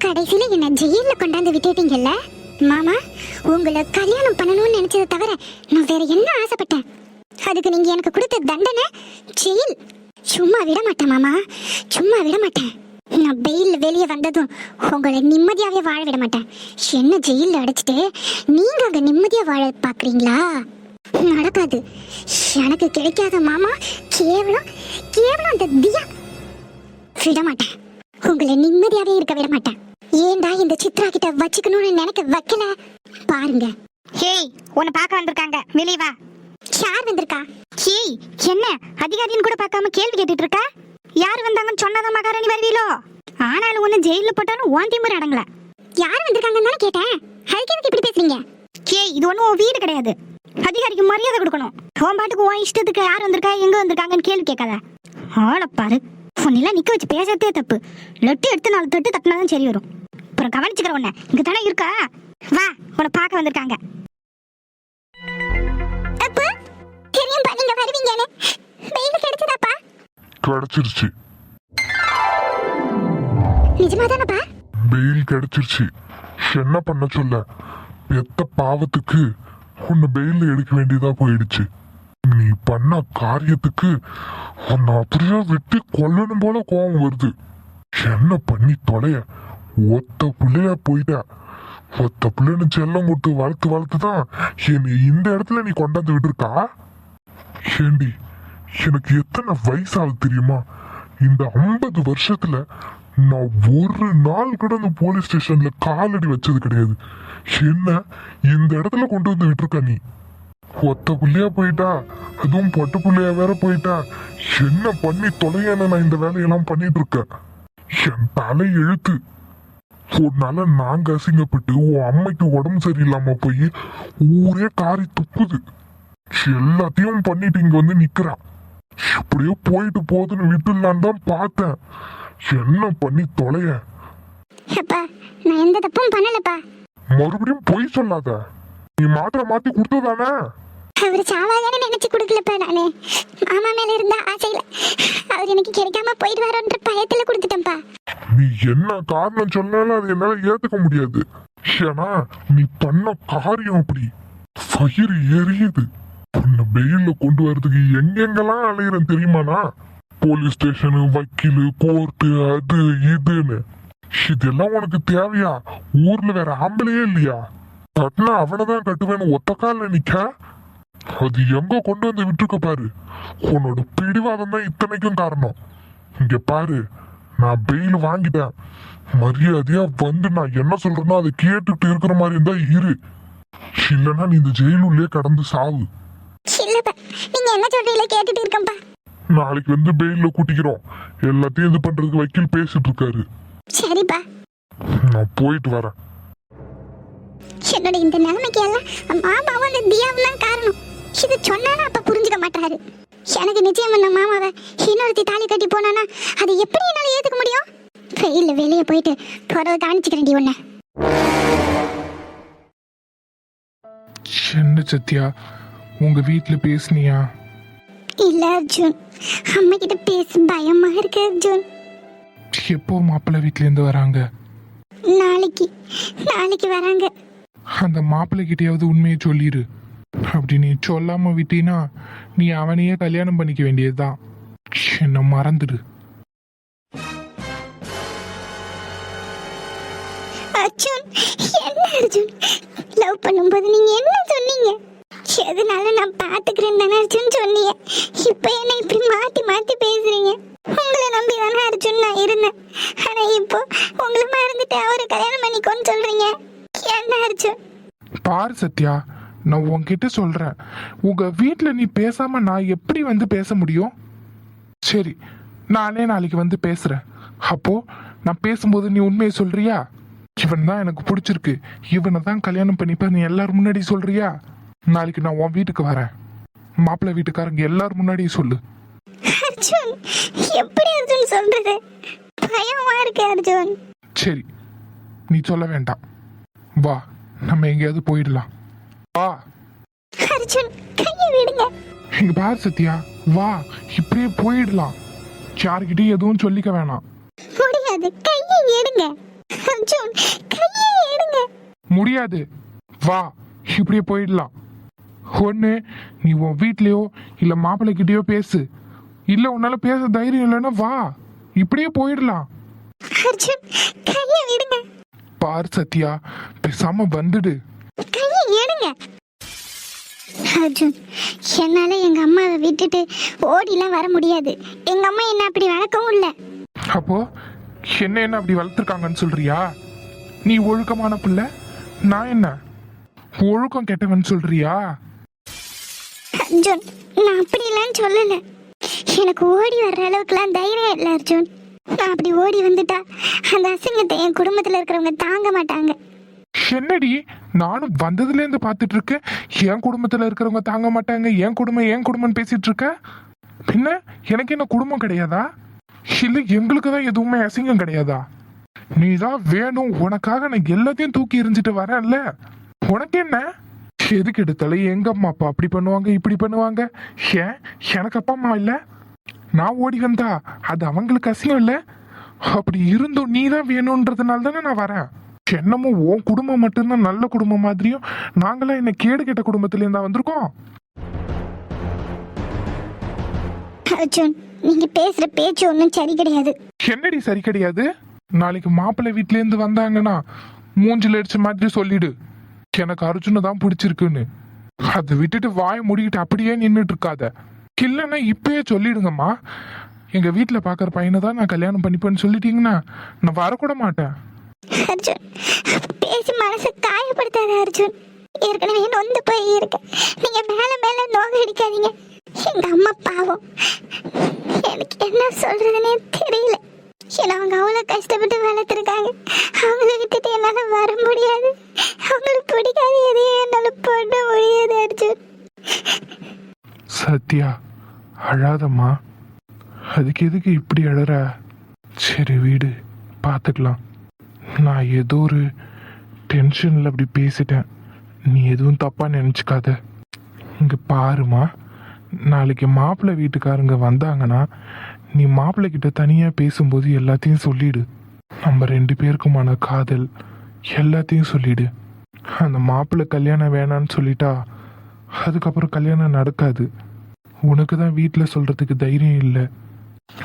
கடைசியில என்ன ஜெயில கொண்டாந்து விட்டுட்டீங்கல்ல மாமா. உங்களை கல்யாணம் பண்ணணும்னு நினைச்சதை தவிர நான் வேற என்ன ஆசைப்பட்டேன்? அதுக்கு நீங்க எனக்கு கொடுத்த தண்டனை ஜெயில். சும்மா விட மாட்டேன் மாமா, சும்மா விட மாட்டேன். நான் பெயில் வெளியே வந்ததும் உங்களை நிம்மதியாவே வாழ விட மாட்டேன். என்ன ஜெயில அடைச்சிட்டு நீங்க அங்க நிம்மதியா வாழ பாக்குறீங்களா? நடக்காது. எனக்கு கிடைக்காத மாமா கேவலம் கேவலம் அந்த தியா. விட மாட்டேன், உங்களை நிம்மதியாவே இருக்க விட மாட்டேன். ஏண்டா இந்த சித்ரா கிட்ட வச்சுக்கணும்னு நினைக்க வைக்கல பாருங்க. ஹேய், உன்னை பார்க்க வந்திருக்காங்க, வெளியே வா. யார் வந்திருக்கா? ஹேய், என்ன அதிகாரின்னு கூட பார்க்காம கேள்வி கேட்டுட்டு இருக்க? யார் வந்தாங்கன்னு சொன்னாதான் மகாராணி வருவீலோ? ஆனாலும் ஒண்ணு ஜெயில போட்டாலும் ஓன் திமுறை அடங்கல. யார் வந்திருக்காங்கன்னு தானே கேட்டேன். அதுக்கு எதுக்கு இப்படி பேசுறீங்க? ஹேய், இது ஒன்றும் உன் வீடு கிடையாது. அதிகாரிக்கு மரியாதை கொடுக்கணும். உன் பாட்டுக்கு உன் இஷ்டத்துக்கு யார் வந்திருக்கா எங்க வந்திருக்காங்கன்னு கேள்வி கேட்காத. ஆளப்பாரு, உன்னெல்லாம் நிக்க வச்சு பேசத்தே தப்பு. லட்டு எடுத்து 4 தட்டு தட்டினாதான் சரி வரும். அப்புறம் கவனிச்சுக்கிற உன்ன இங்க தானே இருக்கா? வா, உன்னை பார்க்க வந்திருக்காங்க. அப்பா தெரியும்பா நீங்க வருவீங்கன்னு. பெயில் கிடைச்சதாப்பா? கிடைச்சிருச்சு. நிஜமாதானப்பா? பெயில் கிடைச்சிருச்சு. என்ன பண்ண சொல்ல? எத்த பாவத்துக்கு உன்னை பெயில் எடுக்க வேண்டியதா போயிடுச்சு. நீ பண்ண காரியத்துக்கு உன்னை அப்படியே வெட்டி கொல்லணும் போல கோபம் வருது. என்ன பண்ணி தொலைய? ஒத்த பிள்ளையா போயிட்ட. ஒத்த பிள்ளைன்னு செல்லம் கொடுத்து வளர்த்து வளர்த்துதான் என்னை இந்த இடத்துல நீ கொண்டாந்து விட்டுருக்கா. ஏண்டி, எனக்கு எத்தனை வயசாகுது தெரியுமா? இந்த 50 வருஷத்துல நான் ஒரு நாள் கூட அந்த போலீஸ் ஸ்டேஷன்ல காலடி வச்சது கிடையாது. என்ன இந்த இடத்துல கொண்டு வந்து விட்டுருக்க நீ? ஒத்த புள்ளையா போயிட்டா, அதுவும் பொட்ட புள்ளையா வேற போயிட்டா. என்ன பண்ணி தொலையான நான் இந்த வேலையெல்லாம் பண்ணிட்டு இருக்கேன். என் தலை எழுத்து. உன்னால நாங்க அசிங்கப்பட்டு உன் அம்மைக்கு உடம்பு சரியில்லாம போய் ஊரே காரி துப்புது. எல்லாத்தையும் பண்ணிட்டு இங்க வந்து நிக்கிறான். இப்படியே போயிட்டு போகுதுன்னு விட்டுலான்னு தான் பார்த்தேன். என்ன பண்ணி தொலைய? அப்பா நான் எந்த தப்பும் பண்ணலப்பா. மறுபடியும் பொய் சொல்லாத. நீ மாத்திரை மாத்தி கொடுத்ததானே? அவர் சாவாதானே நினைச்சு கொடுக்கலப்பா. நானு மாமா மேல இருந்த ஆசையில அவர் எனக்கு கிடைக்காம போயிடுவாரோன்ற பயத்துல கொடுத்துட்டேன்ப்பா. நீ என்ன காரணம் சொன்னாலும் அது என்னால ஏத்துக்க முடியாது. ஏன்னா நீ பண்ண காரியம் அப்படி. ஃபயர் எரியுது. உன்னை வெயில்ல கொண்டு வரதுக்கு எங்கெங்கெல்லாம் அலையிறேன் தெரியுமாண்ணா? போலீஸ் ஸ்டேஷனு, வக்கீலு, கோர்ட்டு, அது இதுன்னு. இதெல்லாம் உனக்கு தேவையா? ஊர்ல வேற ஆம்பளையே இல்லையா? கட்டினா அவனைதான் கட்டுவேன்னு ஒத்த கால நிக்க. அது எங்க கொண்டு வந்து விட்டுருக்க பாரு. உன்னோட பிடிவாதம் தான் இத்தனைக்கும் காரணம். இங்க பாரு, நான் பெயில் வாங்கிட்டேன். மரியாதையா வந்து நான் என்ன சொல்றேனோ அதை கேட்டுட்டு இருக்கிற மாதிரி இருந்தா இரு. இல்லைன்னா நீ இந்த ஜெயிலுள்ளே கடந்து சாவு. இல்லப்பா, நீங்க என்ன சொல்றீங்களோ கேட்டுட்டு இருக்கேன்ப்பா. நாளைக்கு வந்து பெயில்ல கூட்டிக்கிறோம். எல்லாத்தையும் இது பண்றதுக்கு வக்கீல் பேசிட்டு இருக்காரு. சரிப்பா, நான் போயிட்டு வரேன். என்னோட இந்த நிலைமைக்கு எல்லாம் மாமாவும் அந்த தியாவும் தான் காரணம். இது சொன்னாலும் அப்ப புரிஞ்சுக்க மாட்டாரு. எனக்கு நிச்சயம் பண்ண மாமாவை இன்னொருத்தி தாலி கட்டி போனானா அது எப்படி என்னால ஏத்துக்க முடியும்? வெயில்ல வெளியே போயிட்டு தொடர்ந்து காணிச்சுக்கிறேன் உன்னை. என்ன சத்யா, உங்க வீட்டுல பேசுனியா? இல்ல அர்ஜுன், அம்மா கிட்ட பேச பயமா இருக்கு அர்ஜுன். எப்போ மாப்பிள்ளை வீட்டுல இருந்து வராங்க? நாளைக்கு வராங்க. அந்த மாப்பிள்ளை கிட்டயாவது உண்மையை சொல்லிடு. அப்படி நீ சொல்லாம விட்டீனா நீ அவனையே கல்யாணம் பண்ணிக்க வேண்டியதுதான். என்ன மறந்துடு. அர்ஜுன், என்ன அர்ஜுன், லவ் பண்ணும்போது நீங்க என்ன சொன்னீங்க? எதனால நான் பாத்துக்கிறேன் தானே அர்ஜுன் சொன்னீங்க. இப்ப என்ன இப்படி மாத்தி மாத்தி பேசுறீங்க? உங்களை நம்பி தானே அர்ஜுன் நான் இருந்தேன். ஆனா இப்போ உங்களை மறந்துட்டு அவரை கல்யாணம் பண்ணிக்கோன்னு சொல்றீங்க. என்ன அர்ஜுன்? பாரு சத்யா, நான் உன்கிட்ட சொல்றேன். உங்க வீட்டுல நீ பேசாம நான் எப்படி வந்து பேச முடியும்? சரி, நானே நாளைக்கு வந்து பேசுறேன். அப்போ நான் பேசும்போது நீ உண்மையை சொல்றியா? இவன் தான் எனக்கு பிடிச்சிருக்கு, இவனை தான் கல்யாணம் பண்ணிப்ப நீ எல்லாரும் முன்னாடி சொல்றியா? நாளைக்கு நான் உன் வீட்டுக்கு வரேன். மாப்பிள்ளை வீட்டுக்காரங்க எல்லாரும் முன்னாடி சொல்லு. அர்ஜுன், எப்படி அர்ஜுன் சொல்றது? பயமா இருக்கு அர்ஜுன். சரி, நீ சொல்ல வேண்டாம். வா, நம்ம எங்கேயாவது போயிடலாம். வா. அர்ஜுன், கையை விடுங்க. இங்க பாரு சத்யா, வா, இப்படியே போயிடலாம். யார்கிட்டயும் எதுவும் சொல்லிக்க வேணாம். முடியாது, கையை எடுங்க. அர்ஜுன் கையை எடுங்க. முடியாது, வா, இப்படியே போயிடலாம். ஒண்ணு நீ உன் வீட்லயோ இல்ல மாப்பிள்ளைகிட்டயோ பேசு, இல்ல உன்னால பேச தைரியம் இல்லைன்னா வா, இப்படியே போயிடலாம். அர்ஜுன் கையை விடுங்க. பார் சத்யா, பேசாம வந்துடு. கையை எடுங்க. அர்ஜுன், என்னால எங்க அம்மாவை விட்டுட்டு ஓடிலாம் வர முடியாது. எங்க அம்மா என்ன அப்படி வளர்க்கவும் இல்லை. அப்போ என்ன அப்படி வளர்த்துருக்காங்கன்னு சொல்றியா? நீ ஒழுக்கமான பிள்ளை, நான் என்ன ஒழுக்கம் கெட்டவன் சொல்றியா? அர்ஜுன், நான் அப்படிலாம் சொல்லல. எனக்கு ஓடி வர்ற அளவுக்குலாம் தைரியம் இல்லை அர்ஜுன். நான் அப்படி ஓடி வந்துட்டா அந்த அசிங்கத்தை என் குடும்பத்துல இருக்கிறவங்க தாங்க மாட்டாங்க. என்னடி, நானும் வந்ததுல இருந்து பாத்துட்டு இருக்கேன், என் குடும்பத்துல இருக்கிறவங்க தாங்க மாட்டாங்க, என் குடும்பம் பேசிட்டு இருக்க. பின்ன எனக்கு என்ன குடும்பம் கிடையாதா? இல்ல எங்களுக்கு தான் எதுவுமே அசிங்கம் கிடையாதா? நீதான் வேணும், உனக்காக நான் எல்லாத்தையும் தூக்கி எறிஞ்சிட்டு வரேன்ல, உனக்கு என்ன? எதுக்கு எடுத்தாலும் எங்க அம்மா அப்பா அப்படி பண்ணுவாங்க இப்படி பண்ணுவாங்க. ஏன் எனக்கு அப்பா அம்மா இல்ல? நான் ஓடி வந்தா அது அவங்களுக்கு அசிங்கம் இல்ல? அப்படி இருந்தும் நீ தான் வேணும்ன்றதுனால தானே நான் வரேன். என்னமோ உன் குடும்பம் மட்டும்தான் நல்ல குடும்பம் மாதிரியும், நாங்களாம் என்ன கேடு கெட்ட குடும்பத்துல இருந்தா வந்திருக்கோம். அர்ஜுன், நீங்க பேசுற பேச்சு ஒன்றும் சரி கிடையாது. என்னடி சரி கிடையாது? நாளைக்கு மாப்பிள்ளை வீட்ல இருந்து வந்தாங்கன்னா மூஞ்சில அடிச்ச மாதிரி சொல்லிடு, எனக்கு அர்ஜுனை தான் பிடிச்சிருக்குன்னு. அதை விட்டுட்டு வாயை முடிக்கிட்டு அப்படியே நின்றுட்டு இருக்காத. இல்லைன்னா இப்பயே சொல்லிடுங்கம்மா, எங்க வீட்டுல பாக்குற பையனை தான் நான் கல்யாணம் பண்ணிப்பேன்னு சொல்லிட்டீங்கன்னா நான் வரக்கூட மாட்டேன். அர்ஜுன், பேசி மனசை காயப்படுத்தாத அர்ஜுன். ஏற்கனவே நொந்து போய் இருக்க, நீங்க மேல மேல நோக அடிக்காதீங்க. எங்க அம்மா பாவம், எனக்கு என்ன சொல்றதுன்னே தெரியல. ஏன்னா அவங்க அவ்வளவு கஷ்டப்பட்டு வளர்த்துருக்காங்க. அவங்கள விட்டுட்டு என்னால வர முடியாது. அவங்களுக்கு பிடிக்காது எதையும் என்னால பண்ண முடியாது அர்ஜுன். சத்யா, அழாதம்மா. அதுக்கு எதுக்கு இப்படி அழற? சரி வீடு, பார்த்துக்கலாம். நான் ஏதோ ஒரு டென்ஷனில் அப்படி பேசிட்டேன், நீ எதுவும் தப்பாக நினச்சிக்காத. இங்கே பாருமா, நாளைக்கு மாப்பிள்ளை வீட்டுக்காரங்க வந்தாங்கன்னா நீ மாப்பிள்ளைகிட்ட தனியாக பேசும்போது எல்லாத்தையும் சொல்லிடு. நம்ம 2 பேருக்குமான காதல் எல்லாத்தையும் சொல்லிடு. அந்த மாப்பிள்ளை கல்யாணம் வேணான்னு சொல்லிட்டா அதுக்கப்புறம் கல்யாணம் நடக்காது. உனக்கு தான் வீட்டில் சொல்கிறதுக்கு தைரியம் இல்லை.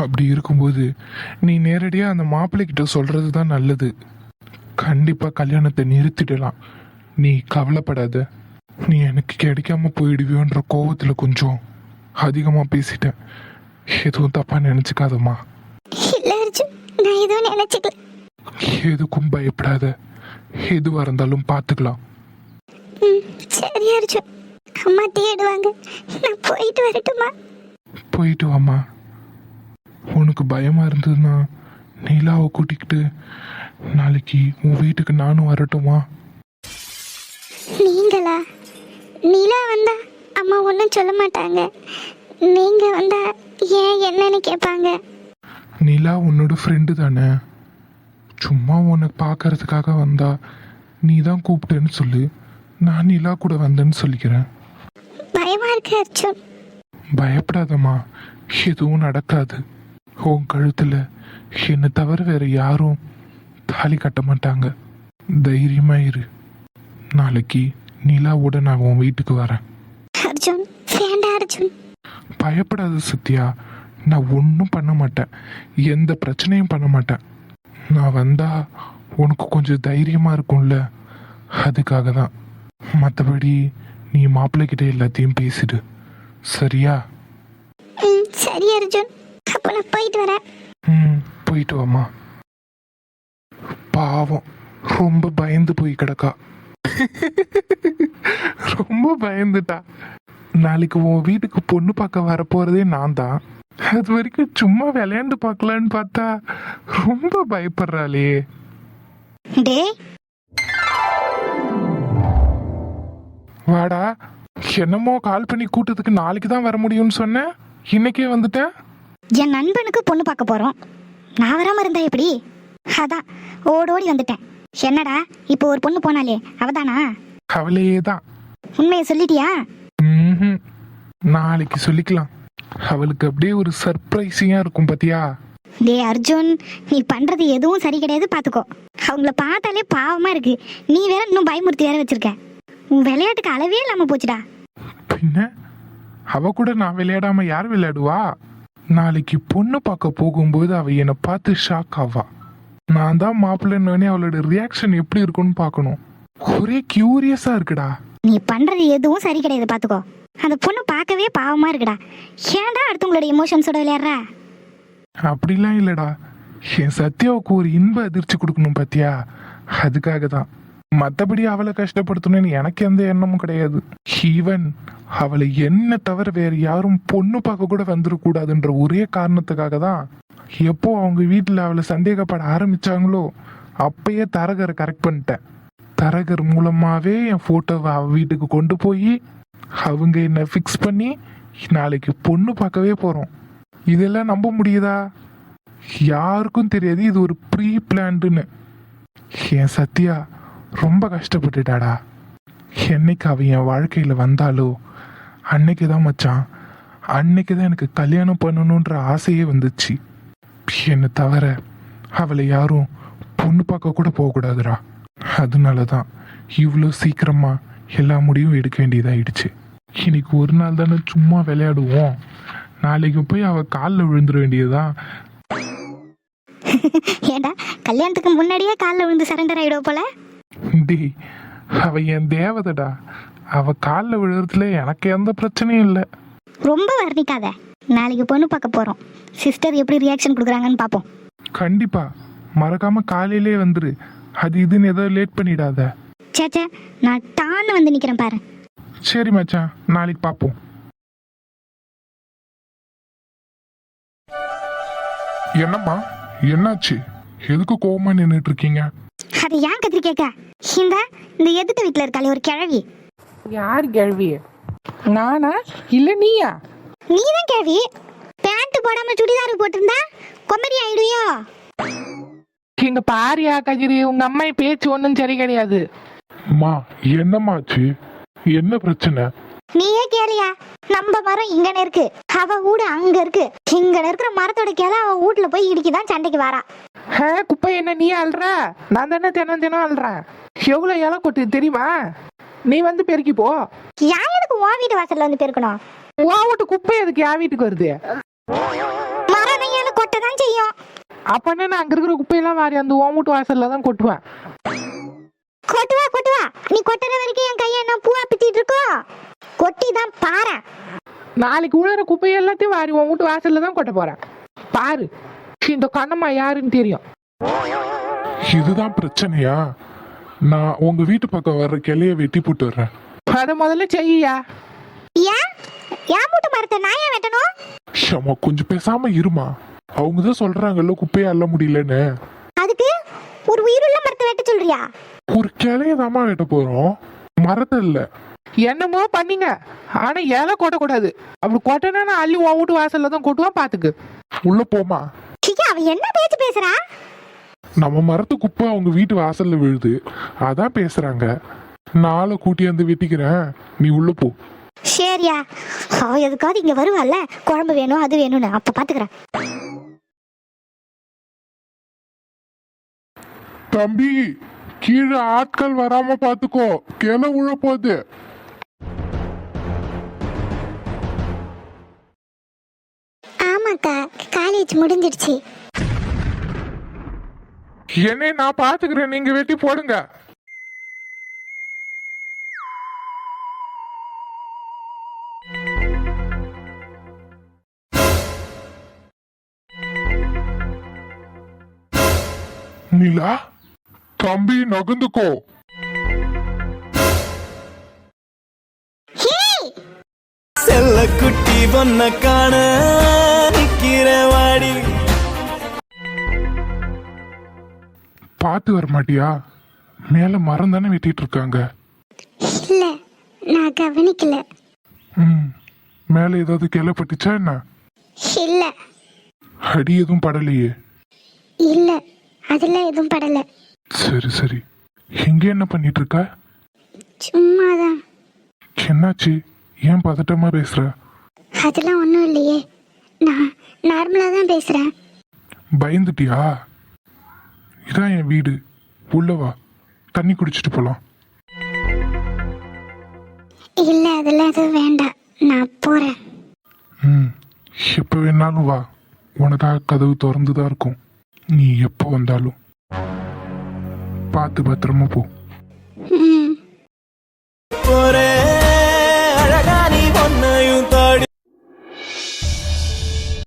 அப்படி இருக்கும்போது நீ நேரடியாக அந்த மாப்பிள்ளைகிட்ட சொல்கிறது தான் நல்லது. கண்டிப்பாக கல்யாணத்தை நிறுத்திடலாம். நீ கவலைப்படாத. நீ எனக்கு கிடைக்காம போயிடுவியோன்ற கோவத்தில் கொஞ்சம் அதிகமாக பேசிட்டேன், எதுவும் தப்பாக நினச்சிக்காதம்மா. இல்ல அர்ஜுன், நான் எதுவும் நினைச்சுக்கல. எதுக்கும் பயப்படாத, எதுவாக இருந்தாலும் பார்த்துக்கலாம். சரி அர்ஜுன், அம்மா தேடுவாங்க, நான் போயிட்டு வரட்டுமா? போயிட்டு வாம்மா. உனக்கு பயமா இருந்ததுன்னா நிலாவை கூட்டிக்கிட்டு நாளைக்கு உன் வீட்டுக்கு நானும் வரட்டுமா? நீங்களா? நிலா வந்தா அம்மா ஒன்றும் சொல்ல மாட்டாங்க. நீங்க வந்தா ஏன் என்னன்னு கேட்பாங்க. நிலா உன்னோட ஃப்ரெண்டு தானே, சும்மா உன்னை பார்க்கறதுக்காக வந்தா நீ தான் கூப்பிட்டேன்னு சொல்லு, நான் நிலா கூட வந்தேன்னு சொல்லிக்கிறேன். பயமா இருக்கு அர்ஜுன். பயப்படாதம்மா, எதுவும் நடக்காது. உன் கழுத்தில் என்னை தவிர வேற யாரும் தாலி கட்ட மாட்டாங்க. தைரியமா இரு. நாளைக்கு நிலாவோட நான் உன் வீட்டுக்கு வரேன். அர்ஜுன், வேண்டாம் அர்ஜுன். பயப்படாத சத்யா, நான் ஒன்றும் பண்ண மாட்டேன், எந்த பிரச்சனையும் பண்ண மாட்டேன். நான் வந்தா உனக்கு கொஞ்சம் தைரியமா இருக்கும்ல, அதுக்காக தான். மற்றபடி நீ மாப்பிள்ளைகிட்ட எல்லாத்தையும் பேசிடு, சரியா? சரி அர்ஜுன், அப்போ நான் போயிட்டு வரேன். போயிட்டு வாமா. பாவம், ரொம்ப பயந்து போய் கிடக்கா. ரொம்ப பயந்துட்டா. நாளைக்கு உன் வீட்டுக்கு பொண்ணு பார்க்க வரப்போறதே நான் தான். அது வரைக்கும் சும்மா விளையாண்டு பார்க்கலான்னு பார்த்தா ரொம்ப பயப்படுறாளே. டே வாடா, என்னமோ கால் பண்ணி கூட்டத்துக்கு நாளைக்கு தான் வர முடியும்னு சொன்னேன், இன்னைக்கே வந்துட்டேன். என் நண்பனுக்கு பொண்ணு பார்க்க போறோம், நான் வராம இருந்தா எப்படி? அதான் ஓடோடி வந்துட்டேன். என்னடா இப்போ ஒரு பொண்ணு போனாலே அவதானா? அவளையே தான். உண்மையை சொல்லிட்டியா? நாளைக்கு சொல்லிக்கலாம். அவளுக்கு அப்படியே ஒரு சர்ப்ரைஸிங்கா இருக்கும் பாத்தியா? டேய் அர்ஜுன், நீ பண்றது எதுவும் சரி கிடையாது, பாத்துக்கோ. அவங்கள பார்த்தாலே பாவமா இருக்கு. நீ வேற இன்னும் பயமுறுத்தி வேற வச்சிருக்க. உன் விளையாட்டுக்கு அளவே இல்லாம போச்சுடா. பின்ன அவ கூட நான் விளையாடாம யார் விளையாடுவா? நாளைக்கு பொண்ணு பார்க்க போகும்போது அவ என்னை பார்த்து ஷாக் ஆவா. நான் தான் மாப்பிள்ளைன்னு அவளோட ரியாக்ஷன் எப்படி இருக்குன்னு பார்க்கணும். ஒரே கியூரியஸா இருக்குடா. நீ பண்றது எதுவும் சரி கிடையாது, பாத்துக்கோ. அந்த பொண்ணு பார்க்கவே பாவமா இருக்குடா. ஏன்டா அடுத்தவங்களோட எமோஷன்ஸோட விளையாடுற? அப்படிலாம் இல்லடா, என் சத்யாவுக்கு ஒரு இன்ப அதிர்ச்சி கொடுக்கணும் பாத்தியா, அதுக்காக தான். மற்றபடி அவளை கஷ்டப்படுத்தணும்னு எனக்கு எந்த எண்ணமும் கிடையாது. ஈவன் அவளை என்ன தவிர வேற யாரும் பொண்ணு பார்க்க கூட வந்துடக்கூடாதுன்ற ஒரே காரணத்துக்காக தான் எப்போ அவங்க வீட்டில் அவளை சந்தேகப்பட ஆரம்பிச்சாங்களோ அப்பயே தரகரை கரெக்ட் பண்ணிட்டேன். தரகர் மூலமாவே என் போட்டோவை அவ வீட்டுக்கு கொண்டு போய் அவங்க என்னை ஃபிக்ஸ் பண்ணி நாளைக்கு பொண்ணு பார்க்கவே போறோம். இதெல்லாம் நம்ப முடியுதா? யாருக்கும் தெரியாது இது ஒரு ப்ரீ பிளான்டுன்னு. என் சத்யா ரொம்ப கஷ்டப்பட்டுட்டாடா. என்னைக்கு அவ என் வாழ்க்கையில வந்தாலோ அன்னைக்கு தான் மச்சான், அன்னைக்கு தான் எனக்கு கல்யாணம் பண்ணணுன்ற ஆசையே வந்துச்சு. என்னை தவிர அவளை யாரும் பொண்ணு பார்க்க கூட போகக்கூடாதுடா. அதனால தான் இவ்வளோ சீக்கிரமா எல்லா முடிவும் எடுக்க வேண்டியதாயிடுச்சு. இன்னைக்கு ஒரு நாள் தானே சும்மா விளையாடுவோம், நாளைக்கு போய் அவ காலில் விழுந்துட வேண்டியதுதான். ஏண்டா கல்யாணத்துக்கு முன்னாடியே காலில் விழுந்து சரண்டர் ஆயிடுவ போல. டேய், அவ என் தேவதடா. அவ காலில் விழுறதுல எனக்கு எந்த பிரச்சனையும் இல்லை. ரொம்ப வர்ணிக்காத. நாளைக்கு பொண்ணு பார்க்க போறோம். சிஸ்டர் எப்படி ரியாக்ஷன் கொடுக்குறாங்கன்னு பார்ப்போம். கண்டிப்பா மறக்காம காலையிலே வந்துரு. அது இதுன்னு ஏதோ லேட் பண்ணிடாத. சேச்சே, நான் டான்னு வந்து நிக்கிறேன் பாரு. சரி மச்சான், நாளைக்கு பார்ப்போம். என்னம்மா, என்னாச்சு? எதுக்கு கோவமா நின்றுட்டு இருக்கீங்க? அது ஏன் கத்திரி கேட்க? இந்த எதிர்த்த வீட்டுல இருக்காளே ஒரு கிழவி. யார் கேள்வி? நானா இல்ல நீயா? நீதான் கிழவி. பேண்ட் போடாம சுடிதார் போட்டிருந்தா கொமரி ஆயிடுவியோ? இங்க பாரியா கஜிரி, உங்க அம்மா பேச்சு ஒன்றும் சரி கிடையாது. அம்மா, என்னம்மாச்சு? என்ன பிரச்சனை? நீயே கேளியா? நம்ம மரம் இங்கன இருக்கு, அவ வீடு அங்க இருக்கு. இங்க இருக்கிற மரத்தோட கிளை அவ வீட்டுல போய் இடிக்குதான் சண்டைக்கு வரா. குப்பை என்ன நீ அல்ற? நான் தானே தினம் தினம் அல்றேன். எவ்வளவு இலை கொட்டு தெரியுமா? நீ வந்து பெருக்கி போ. யார் எனக்கு உன் வீட்டு வாசல்ல வந்து பெருக்கணும்? உன் வீட்டு குப்பை எதுக்கு என் வீட்டுக்கு வருது? மரம் நெய்யால கொட்ட தான் செய்யும். அப்பனே நான் அங்க இருக்கிற குப்பையெல்லாம் வாரி அந்த உன் வீட்டு வாசல்ல தான் கொட்டுவேன். கொட்டுவா கொட்டுவா, நீ கொட்டுற வரைக்கும் என் கையை என்ன பூவா பித்திட்டு இருக்கோம்? கொட்டி தான் பாரு. நாளைக்கு உழற குப்பை எல்லாத்தையும் வாரி உன் வீட்டு வாசல்ல தான் கொட்ட போறேன். பாரு, இந்த கண்ணம்மா யாருன்னு தெரியும். இதுதான் பிரச்சனையா? நான் உங்க வீட்டு பக்கம் வர்ற கிளைய வெட்டி போட்டு வர்றேன். அத முதல்ல செய்யா. ஏன் ஏன் மூட்டை மரத்தை நான் ஏன் வெட்டணும்? ஷமா, கொஞ்சம் பேசாம இருமா. அவங்க தான் சொல்றாங்கல்ல குப்பையை அள்ள முடியலன்னு. அதுக்கு ஒரு உயிருள்ள மரத்தை வெட்ட சொல்றியா? ஒரு கிளைய தாமா வெட்ட போறோம், மரத்தை இல்ல. என்னமோ பண்ணீங்க, ஆனா இலை கொட்டக்கூடாது. அப்படி கொட்டனா நான் அள்ளி உன் வீட்டு வாசல்ல தான் கொட்டுவான், பாத்துக்கு. உள்ள போமா. சிக்கா, அவ என்ன பேச்சு பேசுறா? நம்ம மரத்து குப்பை அவங்க வீட்டு வாசல்ல விழுது, அதான் பேசுறாங்க. நாளை கூட்டி வந்து வெட்டிக்கிறேன், நீ உள்ள போ. சரியா, அவ எதுக்காவது இங்க வருவாள்ல, குழம்பு வேணும் அது வேணும்னு, அப்ப பாத்துக்கிறேன். தம்பி, கீழே ஆட்கள் வராம பாத்துக்கோ, கிளை உள்ள போகுது. ஆமாக்கா, காலேஜ் முடிஞ்சிடுச்சு. என்னை நான் பாத்துக்கிறேன், நீங்க வெட்டி போடுங்க. நிலா, தம்பி நகர்ந்துக்கோ. செல்ல குட்டி பொண்ண காண நிக்கிற வாடி. பாத்து வர மாட்டியா? மேல மரம் தானே வெட்டிட்டு இருக்காங்க. இல்ல, நான் கவனிக்கல. மேல ஏதாவது கிளை பட்டுச்சா என்ன? இல்ல அடி எதுவும் படலையே? இல்ல, அதெல்லாம் எதுவும் படல. சரி சரி, இங்க என்ன பண்ணிட்டு இருக்க? சும்மாதான். என்னாச்சு? ஏன் பதட்டமா பேசுற? அதெல்லாம் ஒன்றும் இல்லையே, நான் நார்மலாக தான் பேசுகிறேன். பயந்துட்டியா? இதான் என் வீடு, உள்ள வா, தண்ணி குடிச்சிட்டு போலாம். இல்ல அதெல்லாம் எதுவும் வேண்டாம், நான் போறேன். ம், எப்போ வேணாலும் வா, உனக்காக கதவு திறந்துதான் இருக்கும். நீ எப்போ வந்தாலும் பார்த்து பத்திரமா போ.